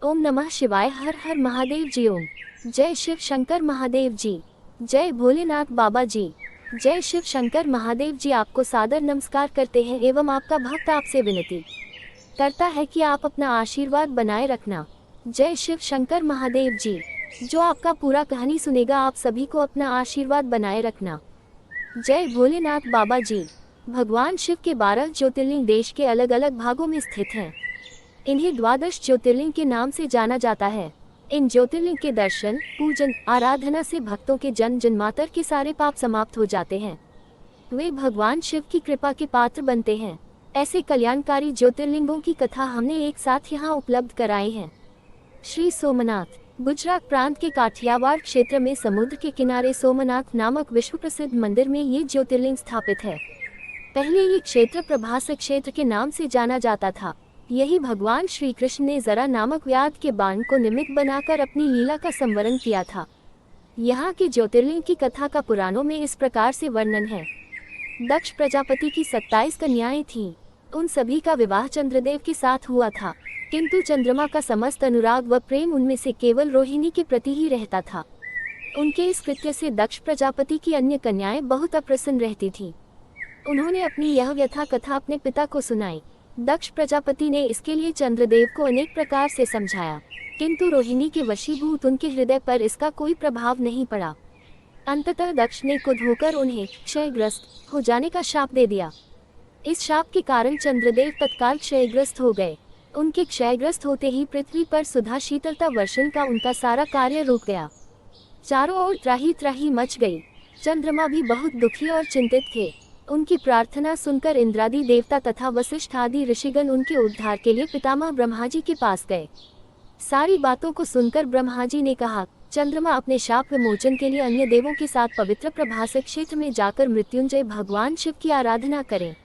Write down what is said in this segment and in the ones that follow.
ओम नमः शिवाय। हर हर महादेव जी। ओम जय शिव शंकर महादेव जी। जय भोलेनाथ बाबा जी। जय शिव शंकर महादेव जी। आपको सादर नमस्कार करते हैं एवं आपका भक्त आपसे विनती करता है कि आप अपना आशीर्वाद बनाए रखना। जय शिव शंकर महादेव जी। जो आपका पूरा कहानी सुनेगा आप सभी को अपना आशीर्वाद बनाए रखना। जय भोलेनाथ बाबा जी। भगवान शिव के 12 ज्योतिर्लिंग देश के अलग अलग भागों में स्थित हैं। इन्हें द्वादश ज्योतिर्लिंग के नाम से जाना जाता है। इन ज्योतिर्लिंग के दर्शन, पूजन, आराधना से भक्तों के जन्म जन्मांतर के सारे पाप समाप्त हो जाते हैं। वे भगवान शिव की कृपा के पात्र बनते हैं। ऐसे कल्याणकारी ज्योतिर्लिंगों की कथा हमने एक साथ यहाँ उपलब्ध कराई है। श्री सोमनाथ। गुजरात प्रांत के काठियावाड़ क्षेत्र में समुद्र के किनारे सोमनाथ नामक विश्व प्रसिद्ध मंदिर में ये ज्योतिर्लिंग स्थापित है। पहले ये क्षेत्र प्रभास क्षेत्र के नाम से जाना जाता था। यही भगवान श्री कृष्ण ने जरा नामक व्याध के बाण को निमित्त बनाकर अपनी लीला का संवरण किया था। यहाँ के ज्योतिर्लिंग की कथा का पुराणों में इस प्रकार से वर्णन है। दक्ष प्रजापति की 27 कन्याएं थीं। उन सभी का विवाह चंद्रदेव के साथ हुआ था, किंतु चंद्रमा का समस्त अनुराग व प्रेम उनमें से केवल रोहिणी के प्रति ही रहता था। उनके इस कृत्य से दक्ष प्रजापति की अन्य कन्याएं बहुत अप्रसन्न रहती थीं। उन्होंने अपनी यह व्यथा कथा अपने पिता को सुनाई। दक्ष प्रजापति ने इसके लिए चंद्रदेव को अनेक प्रकार से समझाया, किंतु रोहिणी के वशीभूत उनके हृदय पर इसका कोई प्रभाव नहीं पड़ा। अंततः दक्ष ने क्रुद्ध होकर उन्हें क्षयग्रस्त हो जाने का शाप दे दिया। इस शाप के कारण चंद्रदेव तत्काल क्षयग्रस्त हो गए। उनके क्षयग्रस्त होते ही पृथ्वी पर सुधा शीतलता वर्षण का उनका सारा कार्य रुक गया। चारों ओर त्राही त्राही मच गई। चंद्रमा भी बहुत दुखी और चिंतित थे। उनकी प्रार्थना सुनकर इंद्रादि देवता तथा वशिष्ठ आदि ऋषिगण उनके उद्धार के लिए पितामह ब्रह्मा जी के पास गए। सारी बातों को सुनकर ब्रह्मा जी ने कहा, चंद्रमा अपने शाप विमोचन के लिए अन्य देवों के साथ पवित्र प्रभास क्षेत्र में जाकर मृत्युंजय भगवान शिव की आराधना करें।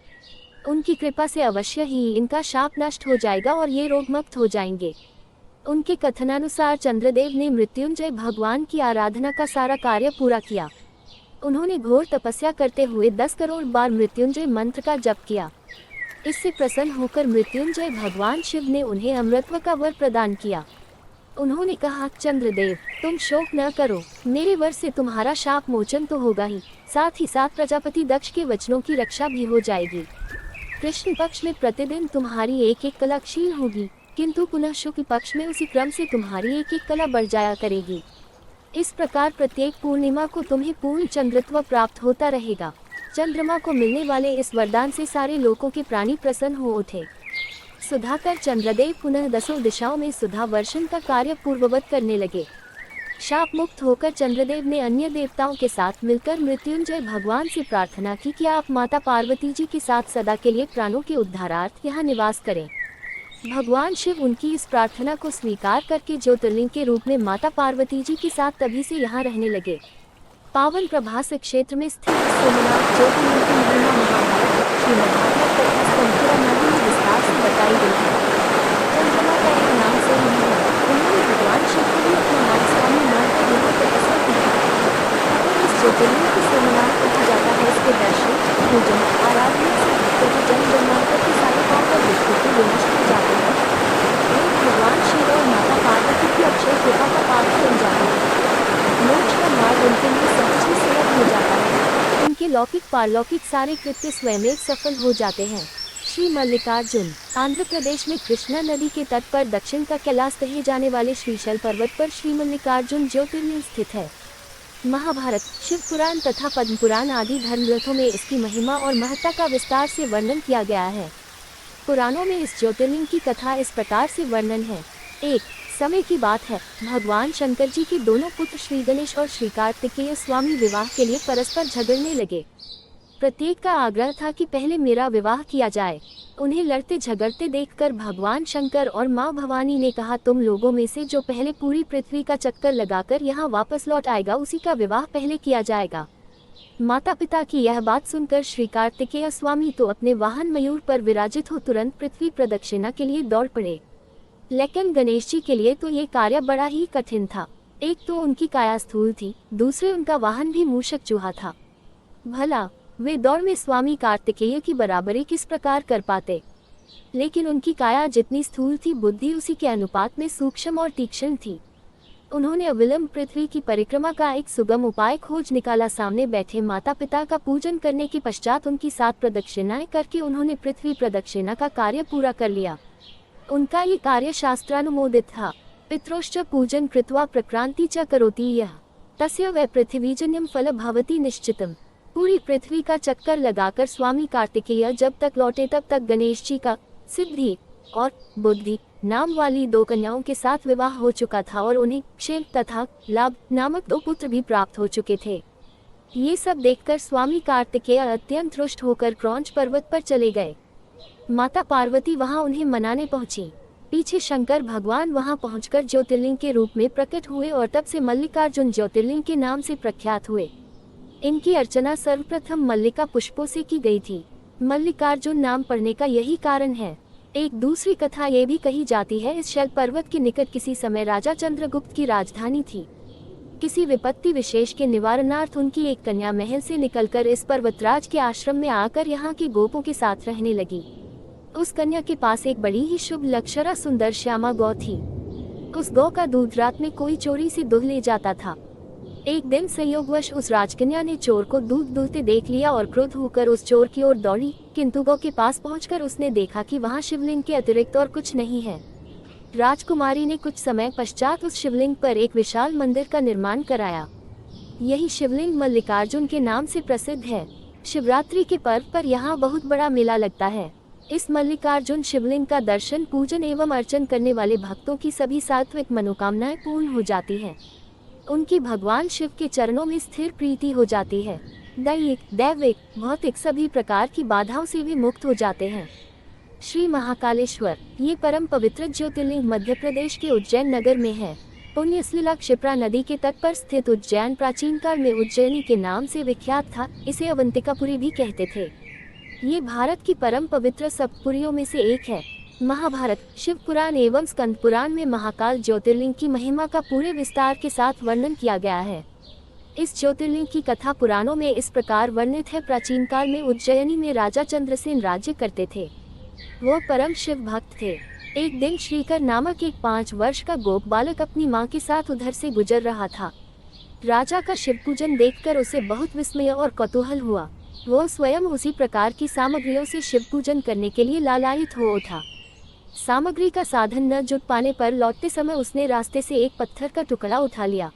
उनकी कृपा से अवश्य ही इनका शाप नष्ट हो जाएगा और ये रोगमुक्त हो जाएंगे। उनके कथनानुसार चंद्रदेव ने मृत्युंजय भगवान की आराधना का सारा कार्य पूरा किया। उन्होंने घोर तपस्या करते हुए 10 करोड़ बार मृत्युंजय मंत्र का जप किया। इससे प्रसन्न होकर मृत्युंजय भगवान शिव ने उन्हें अमृतत्व का वर प्रदान किया। उन्होंने कहा, चंद्रदेव तुम शोक न करो, मेरे वर से तुम्हारा शाप मोचन तो होगा ही, साथ ही साथ प्रजापति दक्ष के वचनों की रक्षा भी हो जाएगी। कृष्ण पक्ष में प्रतिदिन तुम्हारी एक एक कला क्षीण होगी, किंतु पुनः शुक्ल पक्ष में उसी क्रम से तुम्हारी एक एक कला बढ़ जाया करेगी। इस प्रकार प्रत्येक पूर्णिमा को तुम्हें पूर्ण चंद्रत्व प्राप्त होता रहेगा। चंद्रमा को मिलने वाले इस वरदान से सारे लोकों के प्राणी प्रसन्न हो उठे। सुधाकर चंद्रदेव पुनः 10 दिशाओं में सुधा वर्षण का कार्य पूर्ववत करने लगे। शाप मुक्त होकर चंद्रदेव ने अन्य देवताओं के साथ मिलकर मृत्युंजय भगवान से प्रार्थना की कि आप माता पार्वती जी के साथ सदा के लिए प्राणों के उद्धारार्थ यहाँ निवास करें। भगवान शिव उनकी इस प्रार्थना को स्वीकार करके ज्योतिर्लिंग के रूप में माता पार्वती जी के साथ तभी से यहाँ रहने लगे। पावन प्रभास क्षेत्र में स्थित सोमनाथ ज्योतिर्लिंग की महिमा महाभारत, श्रीमद्भागवत तथा स्कंदपुराणादि में विस्तार से बताई गई है। चंद्रमा का एक नाम से ही है। उन्होंने भगवान शिव को भी अपना नाम स्वामी मानकर यहाँ तपस्या की है। अगर इस ज्योतिर्लिंग को सोमनाथ कहा जाता है, इसके दर्शन, पूजन, आराधना से भक्तों के जन्म जन्मांतर के सारे पाप और दुखों को विनष्ट हो जाते हैं। वे भगवान शिव और माता पार्वती की अक्षय कृपा का पात्र बन जाते हैं। मोक्ष का मार्ग उनके लिए सहज ही सुलभ हो जाता है। उनके लौकिक पारलौकिक सारे कृत्य स्वयं सफल हो जाते हैं। श्री मल्लिकार्जुन। आंध्र प्रदेश में कृष्णा नदी के तट पर दक्षिण का कैलाश कहे जाने वाले श्रीशैल पर्वत पर श्री मल्लिकार्जुन ज्योतिर्लिंग स्थित है। महाभारत, शिव पुराण तथा पद्म पुराण आदि धर्म ग्रंथों में इसकी महिमा और महत्ता का विस्तार से वर्णन किया गया है। पुराणों में इस ज्योतिर्लिंग की कथा इस प्रकार से वर्णन है। एक समय की बात है, भगवान शंकर जी के दोनों पुत्र श्री गणेश और श्री कार्तिकेय स्वामी विवाह के लिए परस्पर झगड़ने लगे। प्रत्येक का आग्रह था कि पहले मेरा विवाह किया जाए। उन्हें लड़ते झगड़ते देखकर भगवान शंकर और माँ भवानी ने कहा, तुम लोगों में से जो पहले पूरी पृथ्वी का चक्कर लगाकर यहाँ वापस लौट आएगा उसी का विवाह पहले किया जाएगा। माता पिता की यह बात सुनकर श्री कार्तिकेय स्वामी तो अपने वाहन मयूर पर विराजित हो तुरंत पृथ्वी प्रदक्षिणा के लिए दौड़ पड़े। लेकिन गणेश जी के लिए तो ये कार्य बड़ा ही कठिन था। एक तो उनकी काया स्थूल थी, दूसरे उनका वाहन भी मूषक चूहा था। भला वे दौड़ में स्वामी कार्तिकेय की बराबरी किस प्रकार कर पाते। लेकिन उनकी काया जितनी स्थूल थी, बुद्धि उसी के अनुपात में सूक्ष्म और तीक्ष्ण थी। उन्होंने अविलंब पृथ्वी की परिक्रमा का एक सुगम उपाय खोज निकाला। सामने बैठे माता पिता का पूजन करने के पश्चात उनकी 7 प्रदक्षिणाएं करके उन्होंने पृथ्वी प्रदक्षिणा का कार्य पूरा कर लिया। उनका ये कार्य शास्त्रानुमोदित था। पितरोश्च पूजन कृत्वा प्रक्रांति च करोति यः तस्य वै पृथ्वीजन्यम फल भवति निश्चितम। पूरी पृथ्वी का चक्कर लगाकर स्वामी कार्तिकेय जब तक लौटे तब तक गणेश जी का सिद्धि और बुद्धि नाम वाली 2 कन्याओं के साथ विवाह हो चुका था और उन्हें क्षेम तथा लाभ नामक 2 पुत्र भी प्राप्त हो चुके थे। ये सब देखकर स्वामी कार्तिकेय अत्यंत रुष्ट होकर क्रौंच पर्वत पर चले गए। माता पार्वती वहां उन्हें मनाने पहुंची। पीछे शंकर भगवान वहां पहुंचकर ज्योतिर्लिंग के रूप में प्रकट हुए और तब से मल्लिकार्जुन ज्योतिर्लिंग के नाम से प्रख्यात हुए। इनकी अर्चना सर्वप्रथम मल्लिका पुष्पों से की गई थी। मल्लिकार्जुन नाम पड़ने का यही कारण है। एक दूसरी कथा ये भी कही जाती है, इस शैल पर्वत के निकट किसी समय राजा चंद्रगुप्त की राजधानी थी। किसी विपत्ति विशेष के निवारणार्थ उनकी एक कन्या महल से निकलकर इस पर्वतराज के आश्रम में आकर यहाँ के गोपों के साथ रहने लगी। उस कन्या के पास एक बड़ी ही शुभ लक्षणा सुंदर श्यामा गौ थी। उस गौ का दूध रात में कोई चोरी से दुह ले जाता था। एक दिन संयोगवश उस राजकन्या ने चोर को दूध दुहते देख लिया और क्रोध होकर उस चोर की ओर दौड़ी, किंतु गौ के पास पहुंचकर उसने देखा कि वहां शिवलिंग के अतिरिक्त और कुछ नहीं है। राजकुमारी ने कुछ समय पश्चात उस शिवलिंग पर एक विशाल मंदिर का निर्माण कराया। यही शिवलिंग मल्लिकार्जुन के नाम से प्रसिद्ध है। शिवरात्रि के पर्व पर यहाँ बहुत बड़ा मेला लगता है। इस मल्लिकार्जुन शिवलिंग का दर्शन, पूजन एवं अर्चन करने वाले भक्तों की सभी सात्विक मनोकामनाएं पूर्ण हो जाती हैं। उनकी भगवान शिव के चरणों में स्थिर प्रीति हो जाती है। दैहिक, दैविक, भौतिक सभी प्रकार की बाधाओं से भी मुक्त हो जाते हैं। श्री महाकालेश्वर ये परम पवित्र ज्योतिर्लिंग मध्य प्रदेश के उज्जैन नगर में है। पुण्यसलिला क्षिप्रा नदी के तट पर स्थित उज्जैन प्राचीन काल में उज्जैनी के नाम से विख्यात था। इसे अवंतिकापुरी भी कहते थे। ये भारत की परम पवित्र सप्तपुरियों में से एक है। महाभारत, शिव पुराण एवं स्कंद पुराण में महाकाल ज्योतिर्लिंग की महिमा का पूरे विस्तार के साथ वर्णन किया गया है। इस ज्योतिर्लिंग की कथा पुराणों में इस प्रकार वर्णित है। प्राचीन काल में उज्जैनी में राजा चंद्रसेन राज्य करते थे। वो परम शिव भक्त थे। एक दिन श्रीकर नामक एक 5 वर्ष का गोप बालक अपनी माँ के साथ उधर से गुजर रहा था। राजा का शिव पूजन देखकर उसे बहुत विस्मय और कौतूहल हुआ। वो स्वयं उसी प्रकार की सामग्रियों से शिव पूजन करने के लिए लालायित हो उठा। सामग्री का साधन न जुट पाने पर लौटते समय उसने रास्ते से एक पत्थर का टुकड़ा उठा लिया।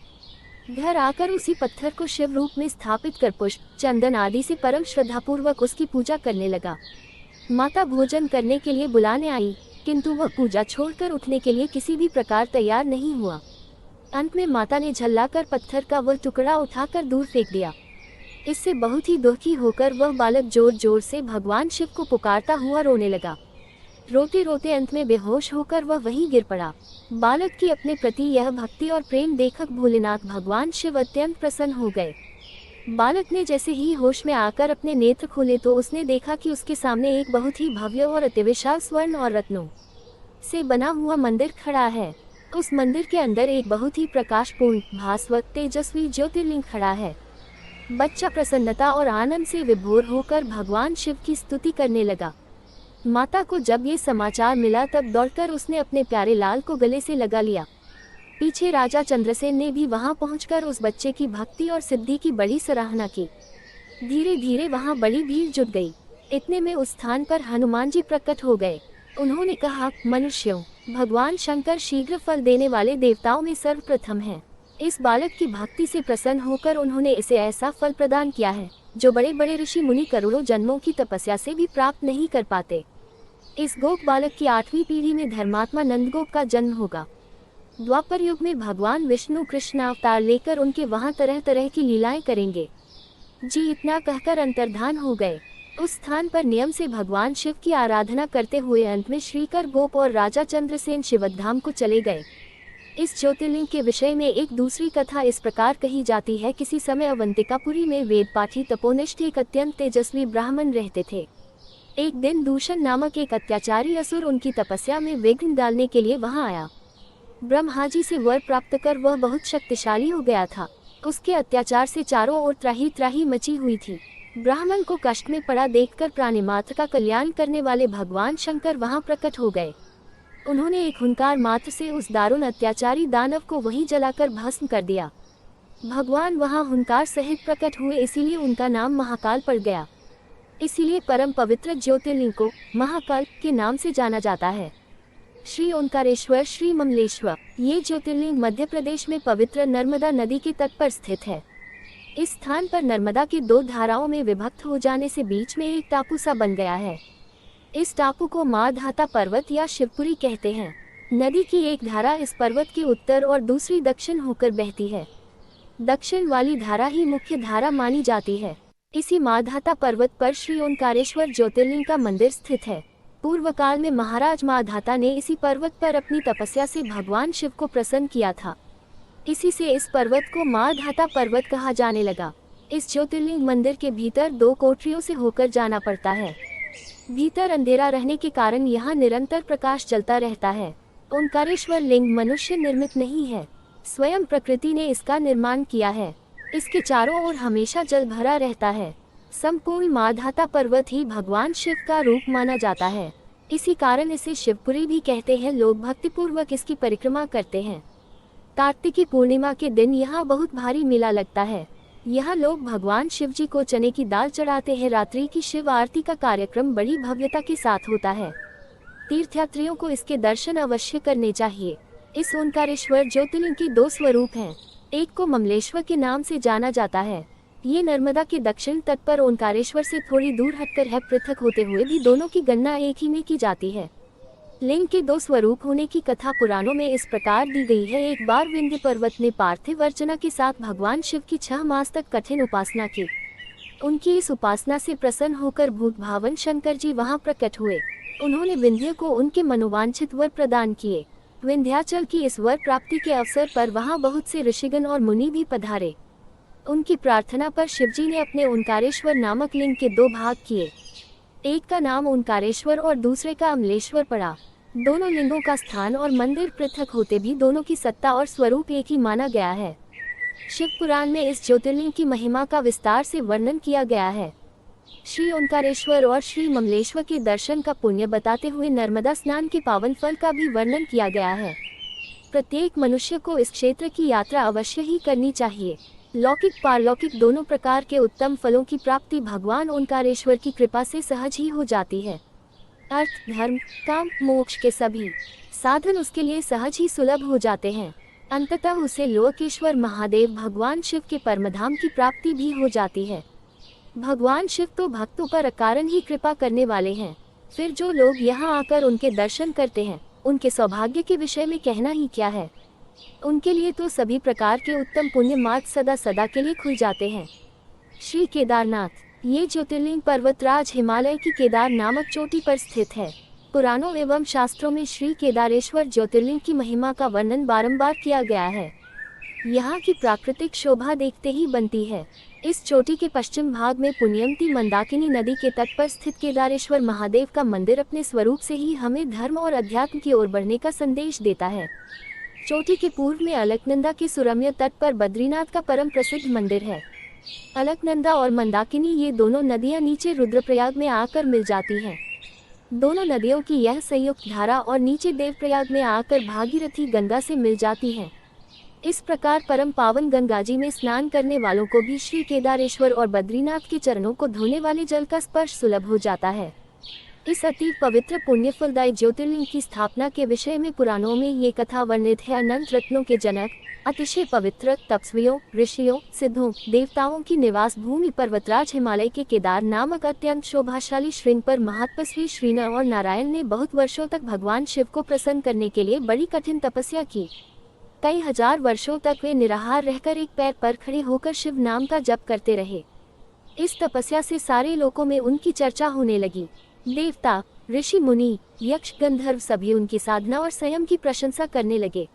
घर आकर उसी पत्थर को शिव रूप में स्थापित कर पुष्प, चंदन आदि से परम श्रद्धापूर्वक उसकी पूजा करने लगा। माता भोजन करने के लिए बुलाने आई, किंतु वह पूजा छोड़कर उठने के लिए किसी भी प्रकार तैयार नहीं हुआ। अंत में माता ने झल्लाकर पत्थर का वह टुकड़ा उठाकर दूर फेंक दिया। इससे बहुत ही दुखी होकर वह बालक जोर जोर से भगवान शिव को पुकारता हुआ रोने लगा। रोते रोते अंत में बेहोश होकर वह वहीं गिर पड़ा। बालक की अपने प्रति यह भक्ति और प्रेम देखकर भोलेनाथ भगवान शिव अत्यंत प्रसन्न हो गए। बालक ने जैसे ही होश में आकर अपने नेत्र खोले तो उसने देखा कि उसके सामने एक बहुत ही भव्य और अतिविशाल स्वर्ण और रत्नों से बना हुआ मंदिर खड़ा है। उस मंदिर के अंदर एक बहुत ही प्रकाशपूर्ण, भास्वत, तेजस्वी ज्योतिर्लिंग खड़ा है। बच्चा प्रसन्नता और आनंद से विभोर होकर भगवान शिव की स्तुति करने लगा। माता को जब ये समाचार मिला तब दौड़कर उसने अपने प्यारे लाल को गले से लगा लिया। पीछे राजा चंद्रसेन ने भी वहां पहुंचकर उस बच्चे की भक्ति और सिद्धि की बड़ी सराहना की। धीरे धीरे वहां बड़ी भीड़ जुट गई। इतने में उस स्थान पर हनुमान जी प्रकट हो गए। उन्होंने कहा, मनुष्यों, भगवान शंकर शीघ्र फल देने वाले देवताओं में सर्वप्रथम है। इस बालक की भक्ति से प्रसन्न होकर उन्होंने इसे ऐसा फल प्रदान किया है जो बड़े बड़े ऋषि मुनि करोड़ों जन्मों की तपस्या से भी प्राप्त नहीं कर पाते। इस गोप बालक की 8वीं पीढ़ी में धर्मात्मा नंदगोप का जन्म होगा। द्वापर युग में भगवान विष्णु कृष्ण अवतार लेकर उनके वहां तरह तरह की लीलाएं करेंगे। जी इतना कहकर अंतर्धान हो गए। उस स्थान पर नियम से भगवान शिव की आराधना करते हुए अंत में श्रीकर गोप और राजा चंद्रसेन शिवधाम को चले गए। इस ज्योतिर्लिंग के विषय में एक दूसरी कथा इस प्रकार कही जाती है। किसी समय अवंतिकापुरी में वेद पाठी तपोनिष्ठ एक अत्यंत तेजस्वी ब्राह्मण रहते थे। एक दिन दूषण नामक एक अत्याचारी असुर उनकी तपस्या में विघ्न डालने के लिए वहां आया। ब्रह्मा जी से वर प्राप्त कर वह बहुत शक्तिशाली हो गया था। उसके अत्याचार से चारों ओर त्राही त्राही मची हुई थी। ब्राह्मण को कष्ट में पड़ा देखकर प्राणी मात्र का कल्याण करने वाले भगवान शंकर वहां प्रकट हो गए। उन्होंने एक हुंकार मात्र से उस दारुण अत्याचारी दानव को वहीं जलाकर भस्म कर दिया। भगवान वहां हुंकार सहित प्रकट हुए, इसीलिए उनका नाम महाकाल पड़ गया। इसीलिए परम पवित्र ज्योतिर्लिंग को महाकाल के नाम से जाना जाता है। श्री ओंकारेश्वर, श्री ममलेश्वर, ये ज्योतिर्लिंग मध्य प्रदेश में पवित्र नर्मदा नदी के तट पर स्थित है। इस स्थान पर नर्मदा की 2 धाराओं में विभक्त हो जाने से बीच में एक टापू सा बन गया है। इस टापू को माधाता पर्वत या शिवपुरी कहते हैं। नदी की एक धारा इस पर्वत के उत्तर और दूसरी दक्षिण होकर बहती है। दक्षिण वाली धारा ही मुख्य धारा मानी जाती है। इसी माधाता पर्वत पर श्री ओंकारेश्वर ज्योतिर्लिंग का मंदिर स्थित है। पूर्व काल में महाराज माधाता ने इसी पर्वत पर अपनी तपस्या से भगवान शिव को प्रसन्न किया था। इसी से इस पर्वत को माधाता पर्वत कहा जाने लगा। इस ज्योतिर्लिंग मंदिर के भीतर 2 कोठरियों से होकर जाना पड़ता है। भीतर अंधेरा रहने के कारण यहाँ निरंतर प्रकाश चलता रहता है। ओंकारेश्वर लिंग मनुष्य निर्मित नहीं है, स्वयं प्रकृति ने इसका निर्माण किया है। इसके चारों ओर हमेशा जल भरा रहता है। संपूर्ण माधाता पर्वत ही भगवान शिव का रूप माना जाता है। इसी कारण इसे शिवपुरी भी कहते हैं। लोग भक्तिपूर्वक इसकी परिक्रमा करते हैं। कार्तिकी पूर्णिमा के दिन यहाँ बहुत भारी मेला लगता है। यहाँ लोग भगवान शिव जी को चने की दाल चढ़ाते हैं। रात्रि की शिव आरती का कार्यक्रम बड़ी भव्यता के साथ होता है। तीर्थयात्रियों को इसके दर्शन अवश्य करने चाहिए। इस ओंकारेश्वर ज्योतिर्लिंग के 2 स्वरूप हैं। एक को ममलेश्वर के नाम से जाना जाता है। ये नर्मदा के दक्षिण तट पर ओंकारेश्वर से थोड़ी दूर हटकर है। पृथक होते हुए भी दोनों की गणना एक ही में की जाती है। लिंग के 2 स्वरूप होने की कथा पुराणों में इस प्रकार दी गई है। एक बार विंध्य पर्वत ने पार्थिव अर्चना के साथ भगवान शिव की 6 मास तक कठिन उपासना की। उनकी इस उपासना से प्रसन्न होकर भूत भावन शंकर जी वहां प्रकट हुए। उन्होंने विंध्य को उनके मनोवांछित वर प्रदान किए। विंध्याचल की इस वर प्राप्ति के अवसर पर वहां बहुत से ऋषिगण और मुनि भी पधारे। उनकी प्रार्थना पर शिवजी ने अपने ओंकारेश्वर नामक लिंग के 2 भाग किए। एक का नाम ओंकारेश्वर और दूसरे का अमलेश्वर पड़ा। दोनों लिंगों का स्थान और मंदिर पृथक होते भी दोनों की सत्ता और स्वरूप एक ही माना गया है। शिव पुराण में इस ज्योतिर्लिंग की महिमा का विस्तार से वर्णन किया गया है। श्री ओंकारेश्वर और श्री ममलेश्वर के दर्शन का पुण्य बताते हुए नर्मदा स्नान के पावन फल का भी वर्णन किया गया है। प्रत्येक मनुष्य को इस क्षेत्र की यात्रा अवश्य ही करनी चाहिए। लौकिक पारलौकिक दोनों प्रकार के उत्तम फलों की प्राप्ति भगवान ओंकारेश्वर की कृपा से सहज ही हो जाती है। अर्थ, धर्म, काम, मोक्ष के सभी साधन उसके लिए सहज ही सुलभ हो जाते हैं। अंततः उसे लोकेश्वर महादेव भगवान शिव के परमधाम की प्राप्ति भी हो जाती है। भगवान शिव तो भक्तों पर अकारण ही कृपा करने वाले हैं। फिर जो लोग यहाँ आकर उनके दर्शन करते हैं, उनके सौभाग्य के विषय में कहना ही क्या है। उनके लिए तो सभी प्रकार के उत्तम पुण्य मार्ग सदा सदा के लिए खुल जाते हैं। श्री केदारनाथ, ये ज्योतिर्लिंग पर्वतराज हिमालय की केदार नामक चोटी पर स्थित है। पुराणों एवं शास्त्रों में श्री केदारेश्वर ज्योतिर्लिंग की महिमा का वर्णन बारंबार किया गया है। यहाँ की प्राकृतिक शोभा देखते ही बनती है। इस चोटी के पश्चिम भाग में पुण्यमती मंदाकिनी नदी के तट पर स्थित केदारेश्वर महादेव का मंदिर अपने स्वरूप से ही हमें धर्म और अध्यात्म की ओर बढ़ने का संदेश देता है। चोटी के पूर्व में अलकनंदा के सुरम्य तट पर बद्रीनाथ का परम प्रसिद्ध मंदिर है। अलकनंदा और मंदाकिनी ये दोनों नदियां नीचे रुद्रप्रयाग में आकर मिल जाती हैं। दोनों नदियों की यह संयुक्त धारा और नीचे देवप्रयाग में आकर भागीरथी गंगा से मिल जाती है। इस प्रकार परम पावन गंगा जी में स्नान करने वालों को भी श्री केदारेश्वर और बद्रीनाथ के चरणों को धोने वाले जल का स्पर्श सुलभ हो जाता है। इस अति पवित्र पुण्यफलदायी ज्योतिर्लिंग की स्थापना के विषय में पुराणों में ये कथा वर्णित है। अनंत रत्नों के जनक, अतिशय पवित्र, तपस्वियों, ऋषियों, सिद्धों, देवताओं की निवास भूमि पर्वतराज हिमालय के केदार नामक अत्यंत शोभाशाली श्रृंग पर महातपस्वी श्रीनर और नारायण ने बहुत वर्षों तक भगवान शिव को प्रसन्न करने के लिए बड़ी कठिन तपस्या की। कई हजार वर्षों तक वे निराहार रहकर एक पैर पर खड़े होकर शिव नाम का जप करते रहे। इस तपस्या से सारे लोकों में उनकी चर्चा होने लगी। देवता, ऋषि, मुनि, यक्ष, गंधर्व सभी उनकी साधना और संयम की प्रशंसा करने लगे।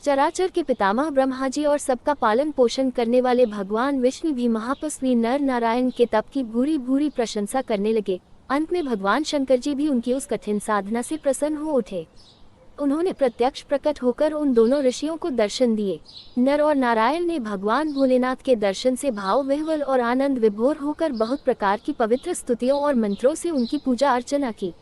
चराचर के पितामह ब्रह्मा जी और सबका पालन पोषण करने वाले भगवान विष्णु भी महातपस्वी नर नारायण के तप की भूरी भूरी प्रशंसा करने लगे। अंत में भगवान शंकर जी भी उनकी उस कठिन साधना से प्रसन्न हो उठे। उन्होंने प्रत्यक्ष प्रकट होकर उन दोनों ऋषियों को दर्शन दिए। नर और नारायण ने भगवान भोलेनाथ के दर्शन से भाव विह्वल और आनंद विभोर होकर बहुत प्रकार की पवित्र स्तुतियों और मंत्रों से उनकी पूजा अर्चना की।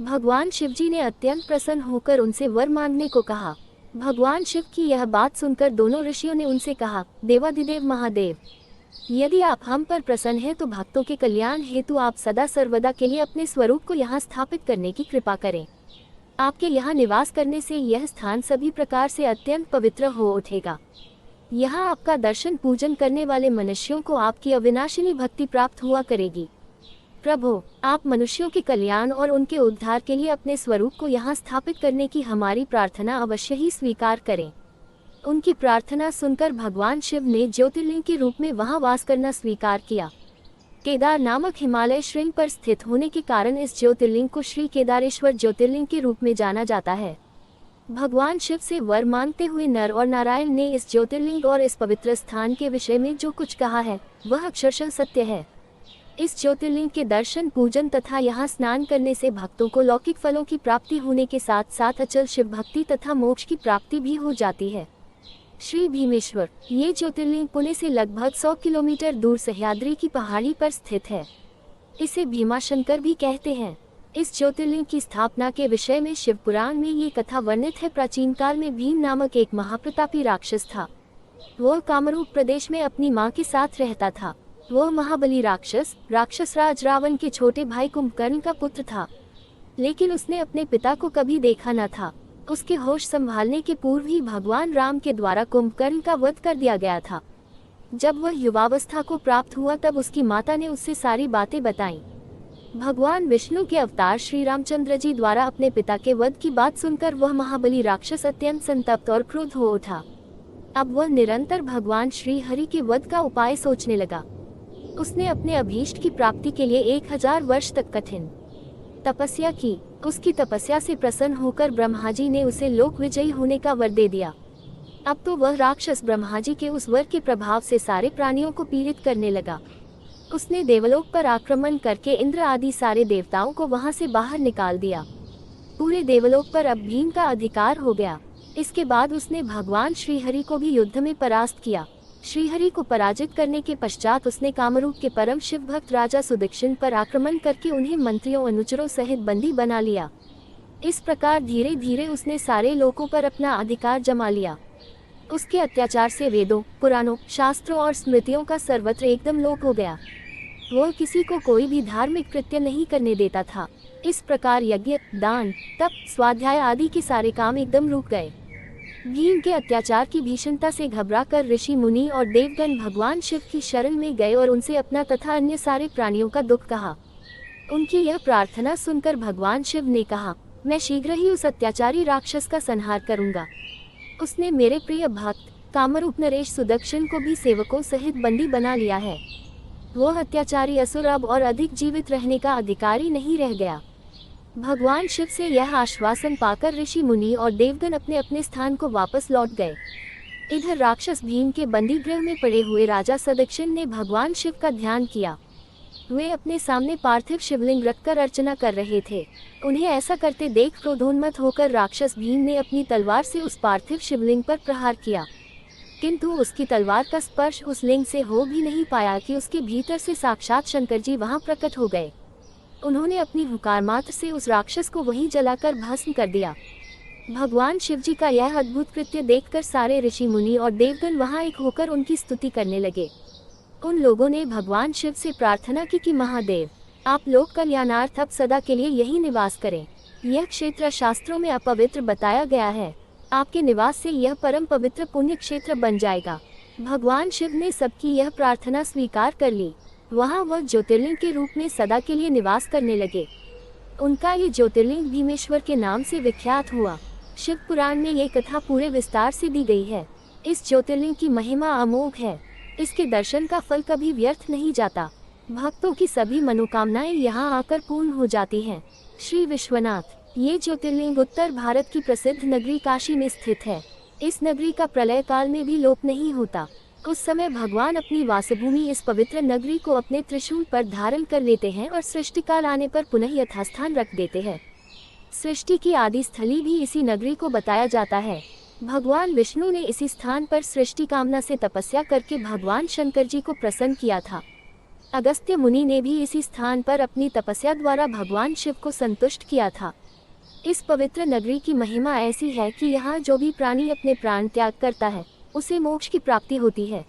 भगवान शिवजी ने अत्यंत प्रसन्न होकर उनसे वर मांगने को कहा। भगवान शिव की यह बात सुनकर दोनों ऋषियों ने उनसे कहा, देवाधिदेव महादेव, यदि आप हम पर प्रसन्न हैं तो भक्तों के कल्याण हेतु आप सदा सर्वदा के लिए अपने स्वरूप को यहाँ स्थापित करने की कृपा करें। आपके यहाँ निवास करने से यह स्थान सभी प्रकार से अत्यंत पवित्र हो उठेगा। यहाँ आपका दर्शन पूजन करने वाले मनुष्यों को आपकी अविनाशिनी भक्ति प्राप्त हुआ करेगी। प्रभु, आप मनुष्यों के कल्याण और उनके उद्धार के लिए अपने स्वरूप को यहाँ स्थापित करने की हमारी प्रार्थना अवश्य ही स्वीकार करें। उनकी प्रार्थना सुनकर भगवान शिव ने ज्योतिर्लिंग के रूप में वहाँ वास करना स्वीकार किया। केदार नामक हिमालय श्रृंग पर स्थित होने के कारण इस ज्योतिर्लिंग को श्री केदारेश्वर ज्योतिर्लिंग के रूप में जाना जाता है। भगवान शिव से वर मांगते हुए नर और नारायण ने इस ज्योतिर्लिंग और इस पवित्र स्थान के विषय में जो कुछ कहा है वह अक्षरशः सत्य है। इस ज्योतिर्लिंग के दर्शन पूजन तथा यहाँ स्नान करने से भक्तों को लौकिक फलों की प्राप्ति होने के साथ साथ अचल शिव भक्ति तथा मोक्ष की प्राप्ति भी हो जाती है। श्री भीमेश्वर, ये ज्योतिर्लिंग पुणे से लगभग 100 किलोमीटर दूर सह्याद्री की पहाड़ी पर स्थित है। इसे भीमाशंकर भी कहते हैं। इस ज्योतिर्लिंग की स्थापना के विषय में शिव पुराण में ये कथा वर्णित है। प्राचीन काल में भीम नामक एक महाप्रतापी राक्षस था। वह कामरूप प्रदेश में अपनी माँ के साथ रहता था। वह महाबली राक्षस राज रावण के छोटे भाई कुंभकर्ण का पुत्र था, लेकिन उसने अपने पिता को कभी देखा न था। उसके होश संभालने के पूर्व ही भगवान राम के द्वारा कुंभकर्ण का वध कर दिया गया था। जब वह युवावस्था को प्राप्त हुआ तब उसकी माता ने उससे सारी बातें बताईं। भगवान विष्णु के अवतार श्री रामचंद्र जी द्वारा अपने पिता के वध की बात सुनकर वह महाबली राक्षस अत्यंत संतप्त और क्रुद्ध हो उठा। अब वह निरंतर भगवान श्री हरि के वध का उपाय सोचने लगा। उसने अपने अभीष्ट की प्राप्ति के लिए 1000 वर्ष तक कठिन तपस्या की। उसकी तपस्या से प्रसन्न होकर ब्रह्मा जी ने उसे लोक विजयी होने का वर दे दिया। अब तो वह राक्षस ब्रह्मा जी के उस वर के प्रभाव से सारे प्राणियों को पीड़ित करने लगा। उसने देवलोक पर आक्रमण करके इंद्र आदि सारे देवताओं को वहां से बाहर निकाल दिया। पूरे देवलोक पर अब भीम का अधिकार हो गया। इसके बाद उसने भगवान श्रीहरि को भी युद्ध में परास्त किया। श्रीहरि को पराजित करने के पश्चात उसने कामरूप के परम शिव भक्त राजा सुदक्षिण पर आक्रमण करके उन्हें मंत्रियों अनुचरों सहित बंदी बना लिया। इस प्रकार धीरे धीरे उसने सारे लोकों पर अपना अधिकार जमा लिया। उसके अत्याचार से वेदों, पुराणों, शास्त्रों और स्मृतियों का सर्वत्र एकदम लोप हो गया। वह किसी को कोई भी धार्मिक कृत्य नहीं करने देता था। इस प्रकार यज्ञ, दान, तप, स्वाध्याय आदि के सारे काम एकदम रुक गए। भीम के अत्याचार की भीषणता से घबराकर ऋषि मुनि और देवगण भगवान शिव की शरण में गए और उनसे अपना तथा अन्य सारे प्राणियों का दुख कहा। उनकी यह प्रार्थना सुनकर भगवान शिव ने कहा, मैं शीघ्र ही उस अत्याचारी राक्षस का संहार करूंगा। उसने मेरे प्रिय भक्त कामरूप नरेश सुदक्षिण को भी सेवकों सहित बंदी बना लिया है। वह अत्याचारी असुर अब और अधिक जीवित रहने का अधिकारी नहीं रह गया। भगवान शिव से यह आश्वासन पाकर ऋषि मुनि और देवगण अपने अपने स्थान को वापस लौट गए। इधर राक्षस भीम के बंदी गृह में पड़े हुए राजा सुदक्षिण ने भगवान शिव का ध्यान किया। वे अपने सामने पार्थिव शिवलिंग रखकर अर्चना कर रहे थे। उन्हें ऐसा करते देख क्रोधोन्मत्त होकर राक्षस भीम ने अपनी तलवार से उस पार्थिव शिवलिंग पर प्रहार किया, किंतु उसकी तलवार का स्पर्श उस लिंग से हो भी नहीं पाया कि उसके भीतर से साक्षात शंकर जी वहां प्रकट हो गए। उन्होंने अपनी हुकार मात्र से उस राक्षस को वहीं जलाकर भस्म कर दिया। भगवान शिवजी का यह अद्भुत कृत्य देखकर सारे ऋषि मुनि और देवगण वहां एक होकर उनकी स्तुति करने लगे। उन लोगों ने भगवान शिव से प्रार्थना की कि महादेव, आप लोक कल्याणार्थ अब सदा के लिए यही निवास करें। यह क्षेत्र शास्त्रों में अपवित्र बताया गया है। आपके निवास से यह परम पवित्र पुण्य क्षेत्र बन जाएगा। भगवान शिव ने सबकी यह प्रार्थना स्वीकार कर ली। वहाँ वह ज्योतिर्लिंग के रूप में सदा के लिए निवास करने लगे। उनका ये ज्योतिर्लिंग भीमेश्वर के नाम से विख्यात हुआ। शिव पुराण में ये कथा पूरे विस्तार से दी गई है। इस ज्योतिर्लिंग की महिमा अमोघ है। इसके दर्शन का फल कभी व्यर्थ नहीं जाता। भक्तों की सभी मनोकामनाएं यहाँ आकर पूर्ण हो जाती हैं। श्री विश्वनाथ, ये ज्योतिर्लिंग उत्तर भारत की प्रसिद्ध नगरी काशी में स्थित है। इस नगरी का प्रलय काल में भी लोप नहीं होता। उस समय भगवान अपनी वासभूमि इस पवित्र नगरी को अपने त्रिशूल पर धारण कर लेते हैं और सृष्टि काल आने पर पुनः यथास्थान रख देते हैं। सृष्टि की आदि स्थली भी इसी नगरी को बताया जाता है। भगवान विष्णु ने इसी स्थान पर सृष्टि कामना से तपस्या करके भगवान शंकर जी को प्रसन्न किया था। अगस्त्य मुनि ने भी इसी स्थान पर अपनी तपस्या द्वारा भगवान शिव को संतुष्ट किया था। इस पवित्र नगरी की महिमा ऐसी है कि यहाँ जो भी प्राणी अपने प्राण त्याग करता है उसे मोक्ष की प्राप्ति होती है।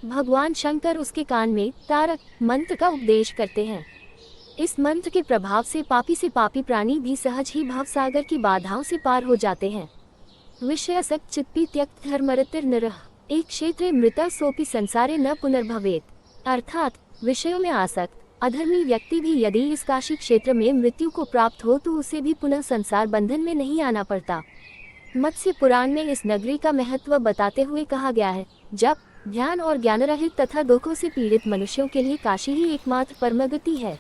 भगवान शंकर उसके कान में तारक मंत्र का उपदेश करते हैं। इस मंत्र के प्रभाव से पापी प्राणी भी सहज ही भवसागर की बाधाओं से पार हो जाते हैं। विषयासक्त चित्पी त्यक्त धर्मरतिर नरः एक क्षेत्रे मृतः सोपि संसारे न पुनर्भवेत्। अर्थात विषयों में आसक्त अधर्मी व्यक्ति भी यदि इस काशी क्षेत्र में मृत्यु को प्राप्त हो तो उसे भी पुनः संसार बंधन में नहीं आना पड़ता। मत्स्य पुराण में इस नगरी का महत्व बताते हुए कहा गया है, जप ध्यान और ज्ञान रहित तथा दुखों से पीड़ित मनुष्यों के लिए काशी ही एकमात्र परमगति है।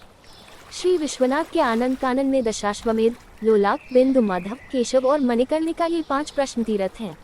श्री विश्वनाथ के आनंद कानन में दशाश्वमेध, लोलाक, बिंदु, माधव, केशव और मणिकर्णिका ये 5 प्रश्न तीर्थ हैं।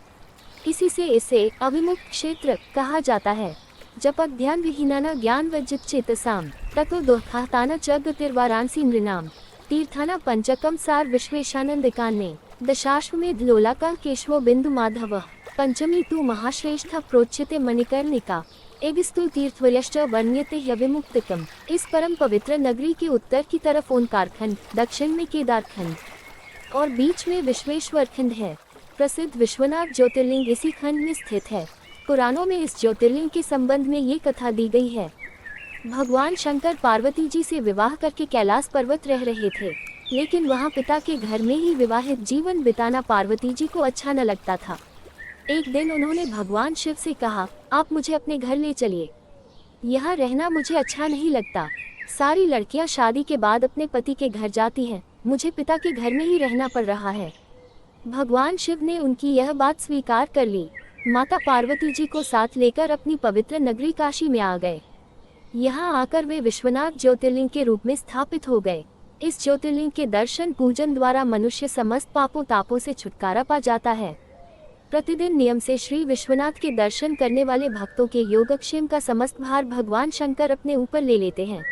इसी से इसे अविमुक्त क्षेत्र कहा जाता है। जपक ध्यान विहीनाना ज्ञान वज्जित चेतसाम ततो दुःखाताना च गतिर्वाराणसी नृणाम तीर्थाना पंचकम सार विश्वेशानंदिकान्ने दशाश्वमेध लोलाका केशवो बिंदु माधव पंचमी तु महाश्रेष्ठ प्रोच्यते मणिकर्णिका एगिस्तु तीर्थवर्यश्च वर्ण्यते ह्यविमुक्तिकम। इस परम पवित्र नगरी के उत्तर की तरफ ओंकार खंड, दक्षिण में केदार खंड और बीच में विश्वेश्वर खंड है। प्रसिद्ध विश्वनाथ ज्योतिर्लिंग इसी खंड में स्थित है। पुराणों में इस ज्योतिर्लिंग के संबंध में ये कथा दी गई है। भगवान शंकर पार्वती जी से विवाह करके कैलाश पर्वत रह रहे थे, लेकिन वहाँ पिता के घर में ही विवाहित जीवन बिताना पार्वती जी को अच्छा न लगता था। एक दिन उन्होंने भगवान शिव से कहा, आप मुझे अपने घर ले चलिए, यहाँ रहना मुझे अच्छा नहीं लगता। सारी लड़कियाँ शादी के बाद अपने पति के घर जाती हैं, मुझे पिता के घर में ही रहना पड़ रहा है। भगवान शिव ने उनकी यह बात स्वीकार कर ली। माता पार्वती जी को साथ लेकर अपनी पवित्र नगरी काशी में आ गए। यहाँ आकर वे विश्वनाथ ज्योतिर्लिंग के रूप में स्थापित हो गए। इस ज्योतिर्लिंग के दर्शन पूजन द्वारा मनुष्य समस्त पापों तापों से छुटकारा पा जाता है। प्रतिदिन नियम से श्री विश्वनाथ के दर्शन करने वाले भक्तों के योगक्षेम का समस्त भार भगवान शंकर अपने ऊपर ले लेते हैं।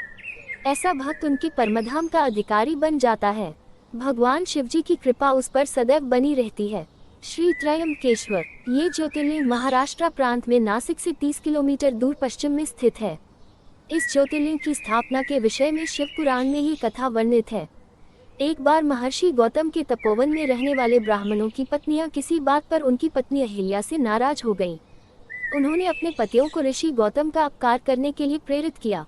ऐसा भक्त उनके परमधाम का अधिकारी बन जाता है। भगवान शिवजी की कृपा उस पर सदैव बनी रहती है। श्री त्रयंबकेश्वर ये ज्योतिर्लिंग महाराष्ट्र प्रांत में नासिक से 30 किलोमीटर दूर पश्चिम में स्थित है। इस ज्योतिर्लिंग की स्थापना के विषय में शिव पुराण में ही कथा वर्णित है। एक बार महर्षि गौतम के तपोवन में रहने वाले ब्राह्मणों की पत्नियां किसी बात पर उनकी पत्नी अहिल्या से नाराज हो गईं। उन्होंने अपने पतियों को ऋषि गौतम का अपकार करने के लिए प्रेरित किया।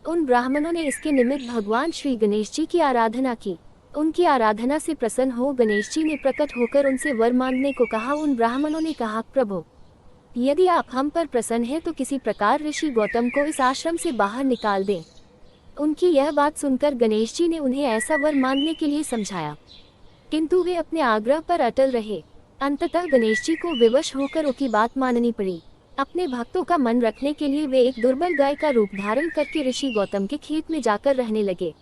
उन ब्राह्मणों ने इसके निमित्त भगवान श्री गणेश जी की आराधना की। उनकी आराधना से प्रसन्न हो गणेश जी ने प्रकट होकर उनसे वर मांगने को कहा। उन ब्राह्मणों ने कहा, प्रभु यदि आप हम पर प्रसन्न हैं तो किसी प्रकार ऋषि गौतम को इस आश्रम से बाहर निकाल दें। उनकी यह बात सुनकर गणेश जी ने उन्हें ऐसा वर मांगने के लिए समझाया, किंतु वे अपने आग्रह पर अटल रहे। अंततः गणेश जी को विवश होकर उनकी बात माननी पड़ी। अपने भक्तों का मन रखने के लिए वे एक दुर्बल गाय का रूप धारण करके ऋषि गौतम के खेत में जाकर रहने लगे।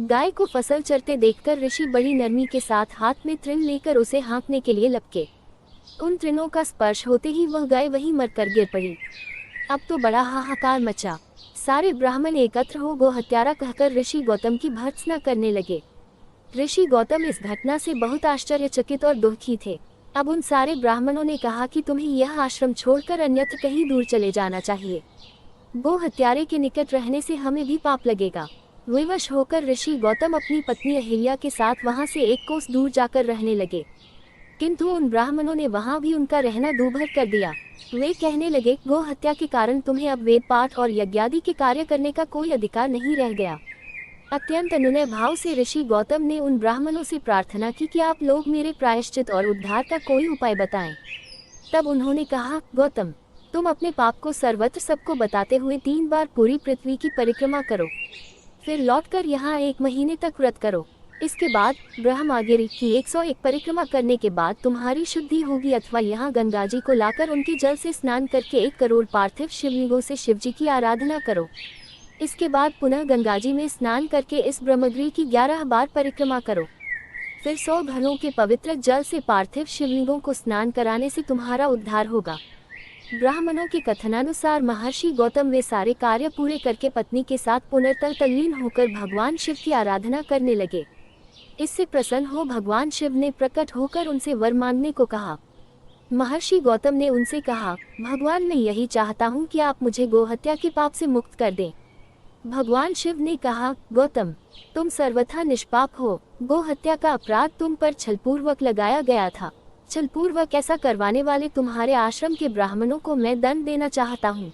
गाय को फसल चरते देखकर ऋषि बड़ी नरमी के साथ हाथ में तृण लेकर उसे हाँकने के लिए लपके। उन तृणों का स्पर्श होते ही वह गाय वहीं मरकर गिर पड़ी। अब तो बड़ा हाहाकार मचा। सारे ब्राह्मण एकत्र हो गो हत्यारा कहकर ऋषि गौतम की भर्त्सना करने लगे। ऋषि गौतम इस घटना से बहुत आश्चर्यचकित और दुखी थे। अब उन सारे ब्राह्मणों ने कहा कि तुम्हें यह आश्रम छोड़कर अन्यत्र कहीं दूर चले जाना चाहिए। गो हत्यारे के निकट रहने से हमें भी पाप लगेगा। विवश होकर ऋषि गौतम अपनी पत्नी अहिल्या के साथ वहां से 1 कोस दूर जाकर रहने लगे, किंतु उन ब्राह्मणों ने वहां भी उनका रहना दूभर कर दिया। वे कहने लगे, गो हत्या के कारण तुम्हें अब वेद पाठ और यज्ञादि के कार्य करने का कोई अधिकार नहीं रह गया। अत्यंत अनुनय भाव से ऋषि गौतम ने उन ब्राह्मणों से प्रार्थना की कि आप लोग मेरे प्रायश्चित और उद्धार का कोई उपाय बताएं। तब उन्होंने कहा, गौतम तुम अपने पाप को सर्वत्र सबको बताते हुए 3 बार पूरी पृथ्वी की परिक्रमा करो, फिर लौटकर यहाँ 1 महीने तक व्रत करो। इसके बाद ब्रह्मागिरि की 101 परिक्रमा करने के बाद तुम्हारी शुद्धि होगी, अथवा यहाँ गंगा जी को लाकर उनके जल से स्नान करके 1 करोड़ पार्थिव शिवलिंगों से शिवजी की आराधना करो। इसके बाद पुनः गंगा जी में स्नान करके इस ब्रह्मगिरि की 11 बार परिक्रमा करो। फिर 100 घरों के पवित्र जल से पार्थिव शिवलिंगों को स्नान कराने से तुम्हारा उद्धार होगा। ब्राह्मणों के कथनानुसार महर्षि गौतम वे सारे कार्य पूरे करके पत्नी के साथ पुनर्तल्लीन होकर भगवान शिव की आराधना करने लगे। इससे प्रसन्न हो भगवान शिव ने प्रकट होकर उनसे वर मांगने को कहा। महर्षि गौतम ने उनसे कहा, भगवान मैं यही चाहता हूँ कि आप मुझे गोहत्या के पाप से मुक्त कर दें। भगवान शिव ने कहा, गौतम तुम सर्वथा निष्पाप हो, गोहत्या का अपराध तुम पर छलपूर्वक लगाया गया था। छलपूर्वक ऐसा करवाने वाले तुम्हारे आश्रम के ब्राह्मणों को मैं दंड देना चाहता हूँ।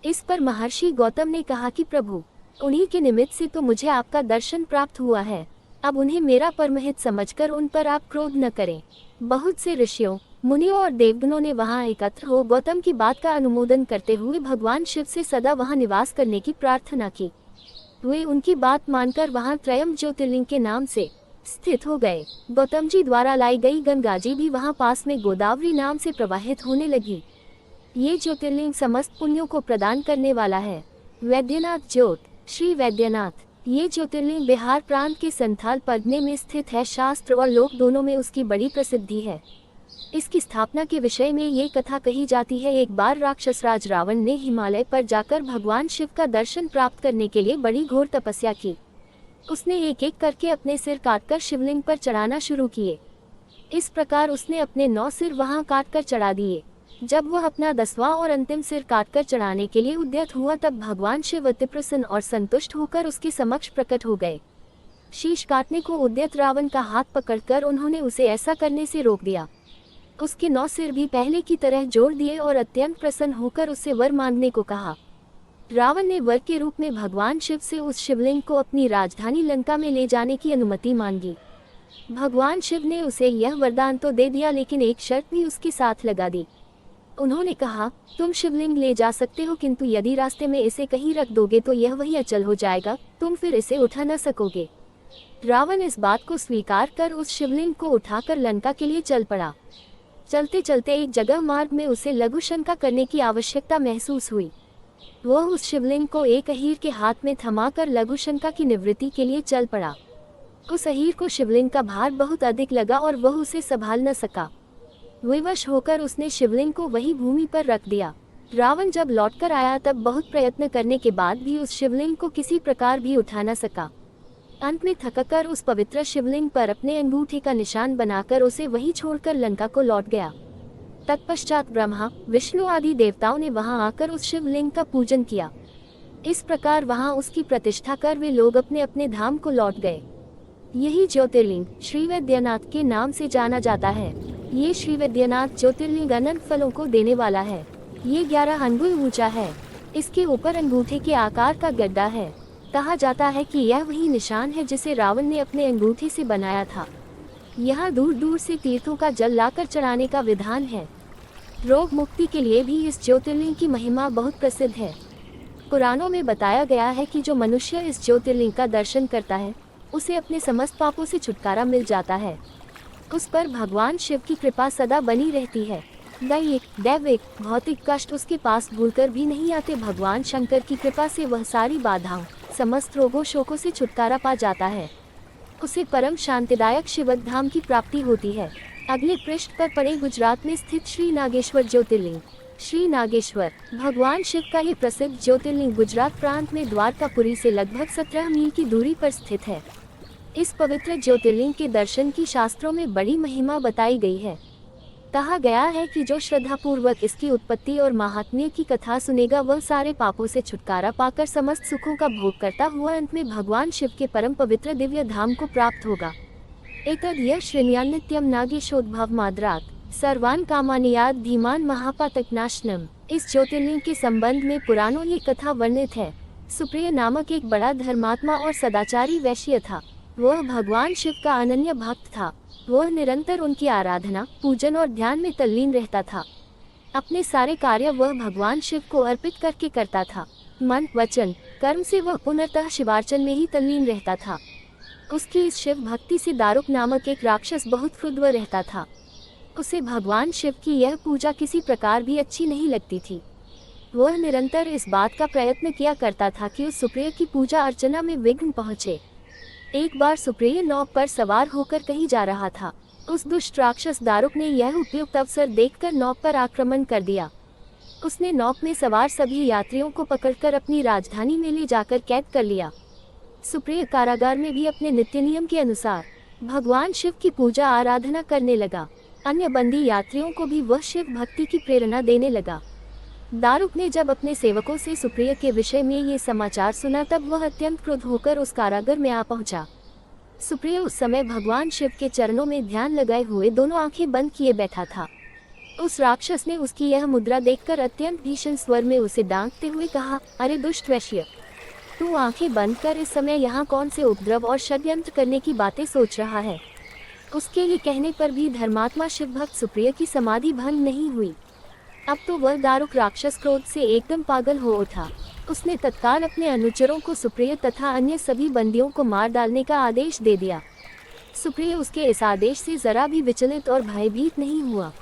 इस पर महर्षि गौतम ने कहा कि प्रभु, उन्हीं के निमित्त से तो मुझे आपका दर्शन प्राप्त हुआ है, अब उन्हें मेरा परमहित समझकर उन पर आप क्रोध न करें। बहुत से ऋषियों, मुनियों और देवगणों ने वहां एकत्र हो गौतम की बात का अनुमोदन करते हुए भगवान शिव से सदा वहां निवास करने की प्रार्थना की। वे उनकी बात मानकर वहां त्रयम ज्योतिर्लिंग के नाम से स्थित हो गए। गौतम जी द्वारा लाई गई गंगा जी भी वहां पास में गोदावरी नाम से प्रवाहित होने लगी। ये ज्योतिर्लिंग समस्त पुण्यों को प्रदान करने वाला है। वैद्यनाथ ज्योत, श्री वैद्यनाथ, ये ज्योतिर्लिंग बिहार प्रांत के संथाल पगने में स्थित है। शास्त्र और लोक दोनों में उसकी बड़ी प्रसिद्धि है। इसकी स्थापना के विषय में ये कथा कही जाती है, एक बार राक्षस राज रावण ने हिमालय पर जाकर भगवान शिव का दर्शन प्राप्त करने के लिए बड़ी घोर तपस्या की। उसने एक एक करके अपने सिर काटकर शिवलिंग पर चढ़ाना शुरू किए। इस प्रकार उसने अपने 9 सिर वहां काटकर चढ़ा दिए। जब वह अपना 10वां और अंतिम सिर काटकर चढ़ाने के लिए उद्यत हुआ तब भगवान शिव अति प्रसन्न और संतुष्ट होकर उसके समक्ष प्रकट हो गए। शीश काटने को उद्यत रावण का हाथ पकड़कर उन्होंने उसे ऐसा करने से रोक दिया। उसके 9 सिर भी पहले की तरह जोड़ दिए और अत्यंत प्रसन्न होकर उससे वर मांगने को कहा। रावण ने वर के रूप में भगवान शिव से उस शिवलिंग को अपनी राजधानी लंका में ले जाने की अनुमति मांगी। भगवान शिव ने उसे यह वरदान तो दे दिया, लेकिन एक शर्त भी उसके साथ लगा दी। उन्होंने कहा, तुम शिवलिंग ले जा सकते हो, किंतु यदि रास्ते में इसे कहीं रख दोगे तो यह वहीं अचल हो जाएगा, तुम फिर इसे उठा न सकोगे। रावण इस बात को स्वीकार कर उस शिवलिंग को उठाकर लंका के लिए चल पड़ा। चलते चलते एक जगह मार्ग में उसे लघु शंका करने की आवश्यकता महसूस हुई। वह उस शिवलिंग को एक अहीर के हाथ में थमाकर लघु शंका की निवृत्ति के लिए चल पड़ा। उस अहीर को शिवलिंग का भार बहुत अधिक लगा और वह उसे संभाल न सका। विवश होकर उसने शिवलिंग को वही भूमि पर रख दिया। रावण जब लौटकर आया तब बहुत प्रयत्न करने के बाद भी उस शिवलिंग को किसी प्रकार भी उठा न सका। अंत में थककर उस पवित्र शिवलिंग पर अपने अंगूठे का निशान बनाकर उसे वहीं छोड़कर लंका को लौट गया। तत्पश्चात ब्रह्मा, विष्णु आदि देवताओं ने वहां आकर उस शिवलिंग का पूजन किया। इस प्रकार वहां उसकी प्रतिष्ठा कर वे लोग अपने अपने धाम को लौट गए। यही ज्योतिर्लिंग श्री वैद्यनाथ के नाम से जाना जाता है। ये श्री वैद्यनाथ ज्योतिर्लिंग अनंत फलों को देने वाला है। ये 11 अंगुल ऊंचा है। इसके ऊपर अंगूठे के आकार का गड्ढा है। कहा जाता है कि यह वही निशान है जिसे रावण ने अपने अंगूठे से बनाया था। यहाँ दूर दूर से तीर्थों का जल लाकर चढ़ाने का विधान है। रोग मुक्ति के लिए भी इस ज्योतिर्लिंग की महिमा बहुत प्रसिद्ध है। पुराणों में बताया गया है कि जो मनुष्य इस ज्योतिर्लिंग का दर्शन करता है उसे अपने समस्त पापों से छुटकारा मिल जाता है। उस पर भगवान शिव की कृपा सदा बनी रहती है। दैहिक, दैविक, भौतिक कष्ट उसके पास भूलकर भी नहीं आते। भगवान शंकर की कृपा से वह सारी बाधाओं, समस्त रोगों शोकों से छुटकारा पा जाता है। उसे परम शांतिदायक शिवक धाम की प्राप्ति होती है। अगले पृष्ठ पर पड़े गुजरात में स्थित श्री नागेश्वर ज्योतिर्लिंग। श्री नागेश्वर भगवान शिव का ये प्रसिद्ध ज्योतिर्लिंग गुजरात प्रांत में द्वारकापुरी से लगभग 17 मील की दूरी पर स्थित है। इस पवित्र ज्योतिर्लिंग के दर्शन की शास्त्रों में बड़ी महिमा बताई गई है। कहा गया है कि जो श्रद्धापूर्वक इसकी उत्पत्ति और महात्म्य की कथा सुनेगा वह सारे पापों से छुटकारा पाकर समस्त सुखों का भोग करता हुआ अंत में भगवान शिव के परम पवित्र दिव्य धाम को प्राप्त होगा। एतद् यः शृण्वन् नित्यं नागेशोद्भवमाद्रात् सर्वान् कामानियात् धीमान् महापातकनाशनम्। इस ज्योतिर्लिंग के संबंध में पुराणों ये कथा वर्णित है। सुप्रिय नामक एक बड़ा धर्मात्मा और सदाचारी वैश्य था। वह भगवान शिव का अनन्य भक्त था। वह निरंतर उनकी आराधना, पूजन और ध्यान में तल्लीन रहता था। अपने सारे कार्य वह भगवान शिव को अर्पित करके करता था। मन, वचन, कर्म से वह पूर्णतः शिवार्चन में ही तल्लीन रहता था। उसकी इस शिव भक्ति से दारुक नामक एक राक्षस बहुत क्रुद्ध रहता था। उसे भगवान शिव की यह पूजा किसी प्रकार भी अच्छी नहीं लगती थी। वह निरंतर इस बात का प्रयत्न किया करता था कि उस सुप्रिय की पूजा अर्चना में विघ्न पहुँचे। एक बार सुप्रिय नाव पर सवार होकर कहीं जा रहा था। उस दुष्ट राक्षस दारुक ने यह उपयुक्त अवसर देखकर नाव पर आक्रमण कर दिया। उसने नाव में सवार सभी यात्रियों को पकड़कर अपनी राजधानी में ले जाकर कैद कर लिया। सुप्रिय कारागार में भी अपने नित्य नियम के अनुसार भगवान शिव की पूजा आराधना करने लगा। अन्य बंदी यात्रियों को भी वह शिव भक्ति की प्रेरणा देने लगा। दारुक ने जब अपने सेवकों से सुप्रिया के विषय में ये समाचार सुना तब वह अत्यंत क्रुद्ध होकर उस कारागार में आ पहुंचा। सुप्रिया उस समय भगवान शिव के चरणों में ध्यान लगाए हुए दोनों आंखें बंद किए बैठा था। उस राक्षस ने उसकी यह मुद्रा देखकर अत्यंत भीषण स्वर में उसे डांटते हुए कहा, अरे दुष्ट वैश्य, तू आंखें बंद कर इस समय यहाँ कौन से उपद्रव और षड्यंत्र करने की बातें सोच रहा है। उसके लिए कहने पर भी धर्मात्मा शिव भक्त सुप्रिया की समाधि भंग नहीं हुई। अब तो वह दारुक राक्षस क्रोध से एकदम पागल हो उठा। उसने तत्काल अपने अनुचरों को सुप्रिया तथा अन्य सभी बंदियों को मार डालने का आदेश दे दिया। सुप्रिया उसके इस आदेश से जरा भी विचलित और भयभीत नहीं हुआ।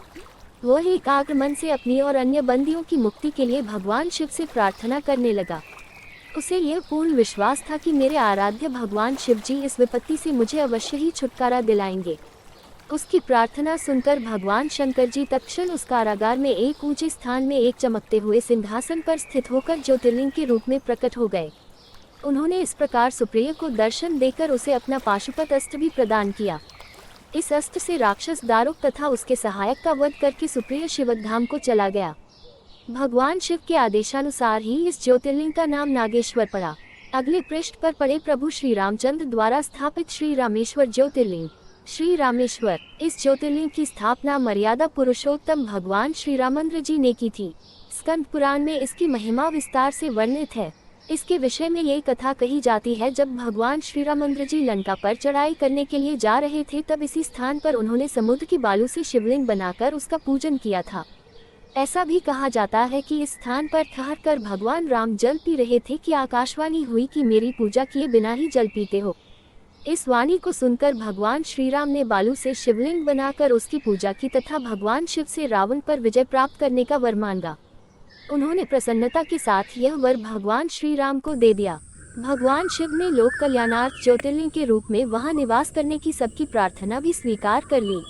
वह एकाग्र मन से अपनी और अन्य बंदियों की मुक्ति के लिए भगवान शिव से प्रार्थना करने लगा। उसे यह पूर्ण विश्वास था कि मेरे आराध्य भगवान शिव जी इस विपत्ति से मुझे अवश्य ही छुटकारा दिलाएंगे। उसकी प्रार्थना सुनकर भगवान शंकर जी तत्क्षण उस कारागार में एक ऊंचे स्थान में एक चमकते हुए सिंहासन पर स्थित होकर ज्योतिर्लिंग के रूप में प्रकट हो गए। उन्होंने इस प्रकार सुप्रिया को दर्शन देकर उसे अपना पाशुपत अस्त्र भी प्रदान किया। इस अस्त्र से राक्षस दारुक तथा उसके सहायक का वध करके सुप्रिया शिवधाम को चला गया। भगवान शिव के आदेशानुसार ही इस ज्योतिर्लिंग का नाम नागेश्वर पड़ा। अगले पृष्ठ पर पड़े प्रभु श्री रामचंद्र द्वारा स्थापित श्री रामेश्वर ज्योतिर्लिंग। श्री रामेश्वर, इस ज्योतिर्लिंग की स्थापना मर्यादा पुरुषोत्तम भगवान श्री रामचंद्र जी ने की थी। स्कंद पुराण में इसकी महिमा विस्तार से वर्णित है। इसके विषय में ये कथा कही जाती है, जब भगवान श्री रामचंद्र जी लंका पर चढ़ाई करने के लिए जा रहे थे तब इसी स्थान पर उन्होंने समुद्र की बालू से शिवलिंग बनाकर उसका पूजन किया था। ऐसा भी कहा जाता है कि इस स्थान पर ठहर कर भगवान राम जल पी रहे थे कि आकाशवाणी हुई कि मेरी पूजा किए बिना ही जल पीते हो। इस वाणी को सुनकर भगवान श्री राम ने बालू से शिवलिंग बनाकर उसकी पूजा की तथा भगवान शिव से रावण पर विजय प्राप्त करने का वर मांगा। उन्होंने प्रसन्नता के साथ यह वर भगवान श्री राम को दे दिया। भगवान शिव ने लोक कल्याणार्थ ज्योतिर्लिंग के रूप में वहां निवास करने की सबकी प्रार्थना भी स्वीकार कर ली।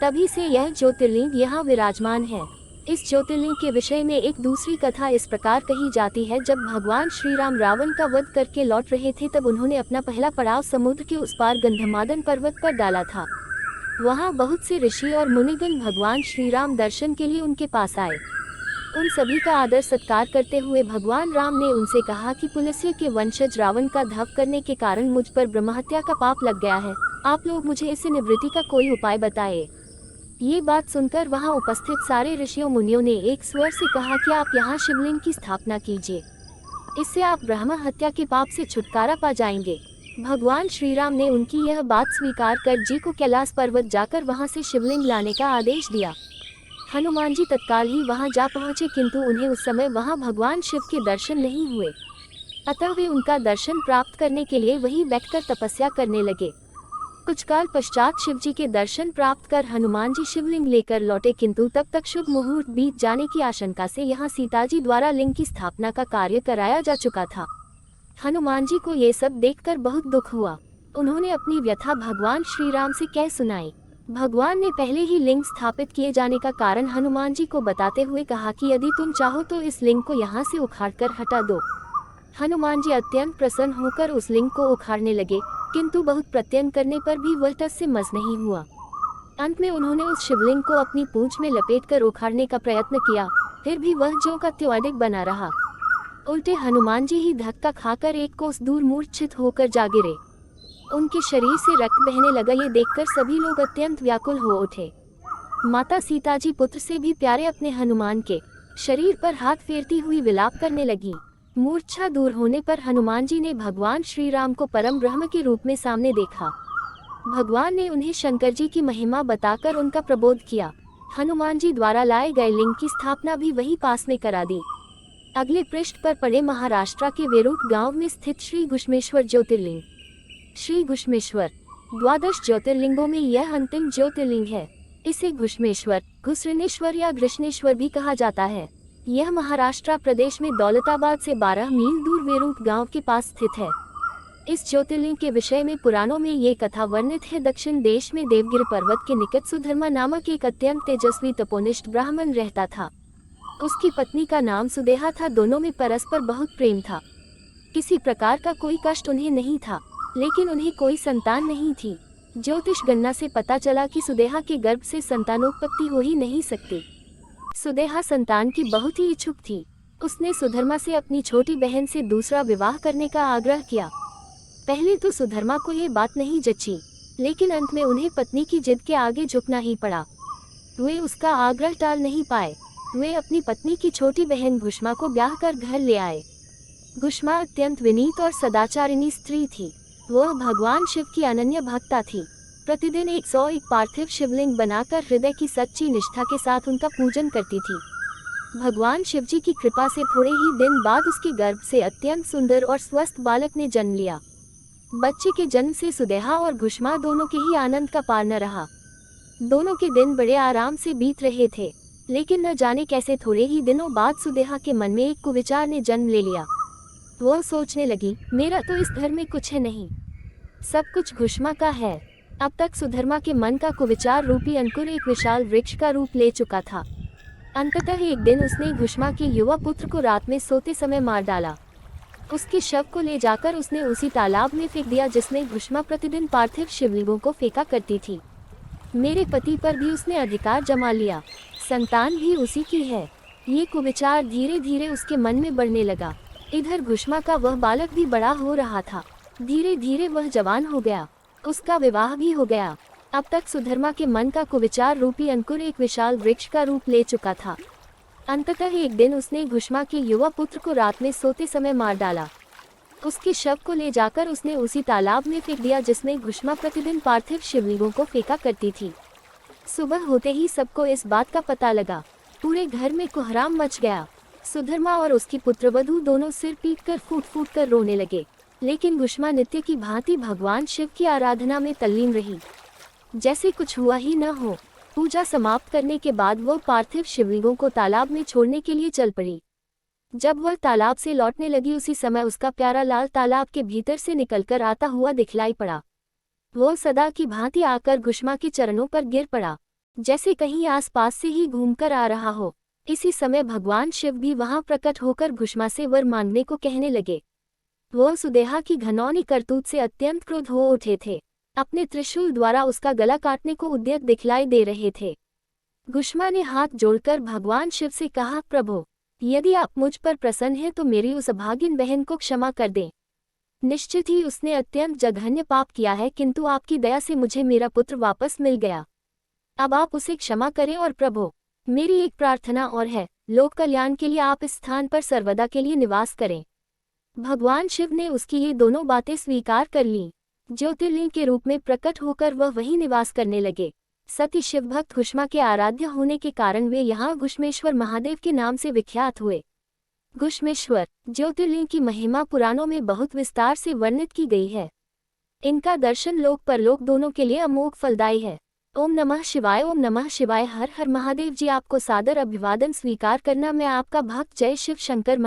तभी से यह ज्योतिर्लिंग यहाँ विराजमान है। इस ज्योतिर्लिंग के विषय में एक दूसरी कथा इस प्रकार कही जाती है, जब भगवान श्री राम रावण का वध करके लौट रहे थे तब उन्होंने अपना पहला पड़ाव समुद्र के उस पार गंधमादन पर्वत पर डाला था। वहाँ बहुत से ऋषि और मुनिगण भगवान श्री राम दर्शन के लिए उनके पास आए। उन सभी का आदर सत्कार करते हुए भगवान राम ने उनसे कहा कि पुलस्त्य के वंशज रावण का धव करने के कारण मुझ पर ब्रह्महत्या का पाप लग गया है। आप लोग मुझे इससे निवृत्ति का कोई उपाय बताए। ये बात सुनकर वहां उपस्थित सारे ऋषियों मुनियों ने एक स्वर से कहा कि आप यहाँ शिवलिंग की स्थापना कीजिए, इससे आप ब्रह्म हत्या के पाप से छुटकारा पा जाएंगे। भगवान श्री राम ने उनकी यह बात स्वीकार कर जी को कैलाश पर्वत जाकर वहां से शिवलिंग लाने का आदेश दिया। हनुमान जी तत्काल ही वहां जा पहुंचे, किंतु उन्हें उस समय वहां भगवान शिव के दर्शन नहीं हुए। अतः वे उनका दर्शन प्राप्त करने के लिए वहीं बैठकर तपस्या करने लगे। कुछ काल पश्चात शिव जी के दर्शन प्राप्त कर हनुमान जी शिवलिंग लेकर लौटे, किंतु तब तक शुभ मुहूर्त बीत जाने की आशंका से यहाँ सीता जी द्वारा लिंग की स्थापना का कार्य कराया जा चुका था। हनुमान जी को ये सब देखकर बहुत दुख हुआ। उन्होंने अपनी व्यथा भगवान श्री राम से कह सुनाई। भगवान ने पहले ही लिंग स्थापित किए जाने का कारण हनुमान जी को बताते हुए कहा कि यदि तुम चाहो तो इस लिंग को यहाँ से उखाड़कर हटा दो। हनुमान जी अत्यंत प्रसन्न होकर उस लिंग को उखाड़ने लगे, किंतु बहुत प्रयत्न करने पर भी वह टस से मस नहीं हुआ। अंत में उन्होंने उस शिवलिंग को अपनी पूंछ में लपेटकर उखाड़ने का प्रयत्न किया, फिर भी वह ज्यों का त्यों अडिग बना रहा। उल्टे हनुमान जी ही धक्का खाकर एक कोस दूर मूर्छित होकर जा गिरे। उनके शरीर से रक्त बहने लगा। ये देखकर सभी लोग अत्यंत व्याकुल हो उठे। माता सीता जी पुत्र से भी प्यारे अपने हनुमान के शरीर पर हाथ फेरती हुई विलाप करने लगी। मूर्छा दूर होने पर हनुमान जी ने भगवान श्री राम को परम ब्रह्म के रूप में सामने देखा। भगवान ने उन्हें शंकर जी की महिमा बताकर उनका प्रबोध किया। हनुमान जी द्वारा लाए गए लिंग की स्थापना भी वही पास में करा दी। अगले पृष्ठ पर पड़े महाराष्ट्र के वेरूट गांव में स्थित श्री घुश्मेश्वर ज्योतिर्लिंग। श्री घुश्मेश्वर द्वादश ज्योतिर्लिंगों में यह अंतिम ज्योतिर्लिंग है। इसे घुश्मेश्वर, घुसृणेश्वर या घृष्णेश्वर भी कहा जाता है। यह महाराष्ट्र प्रदेश में दौलताबाद से 12 मील दूर वेरूट गांव के पास स्थित है। इस ज्योतिर्लिंग के विषय में पुराणों में ये कथा वर्णित है। दक्षिण देश में देवगिरि पर्वत के निकट सुधर्मा नामक एक अत्यंत तेजस्वी तपोनिष्ठ ब्राह्मण रहता था। उसकी पत्नी का नाम सुदेहा था। दोनों में परस्पर बहुत प्रेम था। किसी प्रकार का कोई कष्ट उन्हें नहीं था, लेकिन उन्हें कोई संतान नहीं थी। ज्योतिष गणना से पता चला कि सुदेहा के गर्भ से संतानोत्पत्ति हो ही नहीं सकती। सुदेहा संतान की बहुत ही इच्छुक थी। उसने सुधर्मा से अपनी छोटी बहन से दूसरा विवाह करने का आग्रह किया। पहले तो सुधर्मा को ये बात नहीं जची, लेकिन अंत में उन्हें पत्नी की जिद के आगे झुकना ही पड़ा। वे उसका आग्रह टाल नहीं पाए। वे अपनी पत्नी की छोटी बहन घुष्मा को ब्याह कर घर ले आए। घुष्मा अत्यंत विनीत और सदाचारिणी स्त्री थी। वह भगवान शिव की अनन्य भक्ता थी। प्रतिदिन 101 पार्थिव शिवलिंग बनाकर हृदय की सच्ची निष्ठा के साथ उनका पूजन करती थी। भगवान शिवजी की कृपा से थोड़े ही दिन बाद उसके गर्भ से अत्यंत सुंदर और स्वस्थ बालक ने जन्म लिया। बच्चे के जन्म से सुदेहा और घुष्मा दोनों के ही आनंद का पार न रहा। दोनों के दिन बड़े आराम से बीत रहे थे, लेकिन न जाने कैसे थोड़े ही दिनों बाद सुदेहा के मन में एक कुविचार ने जन्म ले लिया। वह सोचने लगी, मेरा तो इस घर में कुछ है नहीं, सब कुछ घुष्मा का है। अब तक सुधर्मा के मन का कुविचार रूपी अंकुर एक विशाल वृक्ष का रूप ले चुका था। अंततः एक दिन उसने घुष्मा के युवा पुत्र को रात में सोते समय मार डाला। उसके शव को ले जाकर उसने उसी तालाब में फेंक दिया जिसमें घुष्मा प्रतिदिन पार्थिव शिवलिंगों को फेंका करती थी। मेरे पति पर भी उसने अधिकार जमा लिया, संतान भी उसी की है। ये कुविचार धीरे धीरे उसके मन में बढ़ने लगा। इधर घुष्मा का वह बालक भी बड़ा हो रहा था। धीरे धीरे वह जवान हो गया, उसका विवाह भी हो गया। अब तक सुधर्मा के मन का कुविचार रूपी अंकुर एक विशाल वृक्ष का रूप ले चुका था। अंततः एक दिन उसने घुष्मा के युवा पुत्र को रात में सोते समय मार डाला। उसके शव को ले जाकर उसने उसी तालाब में फेंक दिया जिसमें घुष्मा प्रतिदिन पार्थिव शिवलिंगों को फेंका करती थी। सुबह होते ही सबको इस बात का पता लगा। पूरे घर में कोहराम मच गया। सुधर्मा और उसकी पुत्रवधू दोनों सिर पीटकर फूट फूट कर रोने लगे, लेकिन घुष्मा नित्य की भांति भगवान शिव की आराधना में तल्लीन रही, जैसे कुछ हुआ ही न हो। पूजा समाप्त करने के बाद वह पार्थिव शिवलिंगों को तालाब में छोड़ने के लिए चल पड़ी। जब वह तालाब से लौटने लगी, उसी समय उसका प्यारा लाल तालाब के भीतर से निकलकर आता हुआ दिखलाई पड़ा। वह सदा की भांति आकर घुष्मा के चरणों पर गिर पड़ा, जैसे कहीं आसपास से ही घूमकर आ रहा हो। इसी समय भगवान शिव भी वहां प्रकट होकर घुष्मा से वर मांगने को कहने लगे। वह सुदेहा की घनौनी करतूत से अत्यंत क्रोध हो उठे थे। अपने त्रिशूल द्वारा उसका गला काटने को उद्यत दिखलाई दे रहे थे। घुष्मा ने हाथ जोड़कर भगवान शिव से कहा, प्रभु, यदि आप मुझ पर प्रसन्न हैं तो मेरी उस अभागिन बहन को क्षमा कर दें। निश्चित ही उसने अत्यंत जघन्य पाप किया है, किंतु आपकी दया से मुझे मेरा पुत्र वापस मिल गया। अब आप उसे क्षमा करें। और प्रभु, मेरी एक प्रार्थना और है, लोक कल्याण के लिए आप इस स्थान पर सर्वदा के लिए निवास करें। भगवान शिव ने उसकी ये दोनों बातें स्वीकार कर लीं। ज्योतिर्लिंग के रूप में प्रकट होकर वह वहीं निवास करने लगे। सती शिवभक्त घुष्मा के आराध्य होने के कारण वे यहाँ घुष्मेश्वर महादेव के नाम से विख्यात हुए। घुष्मेश्वर ज्योतिर्लिंग की महिमा पुराणों में बहुत विस्तार से वर्णित की गई है। इनका दर्शन लोक परलोक दोनों के लिए अमोघ फलदायी है। ओम नमः शिवाय। ओम नमः शिवाय। हर हर महादेव जी। आपको सादर अभिवादन स्वीकार करना। मैं आपका भक्त जय शिव शंकर।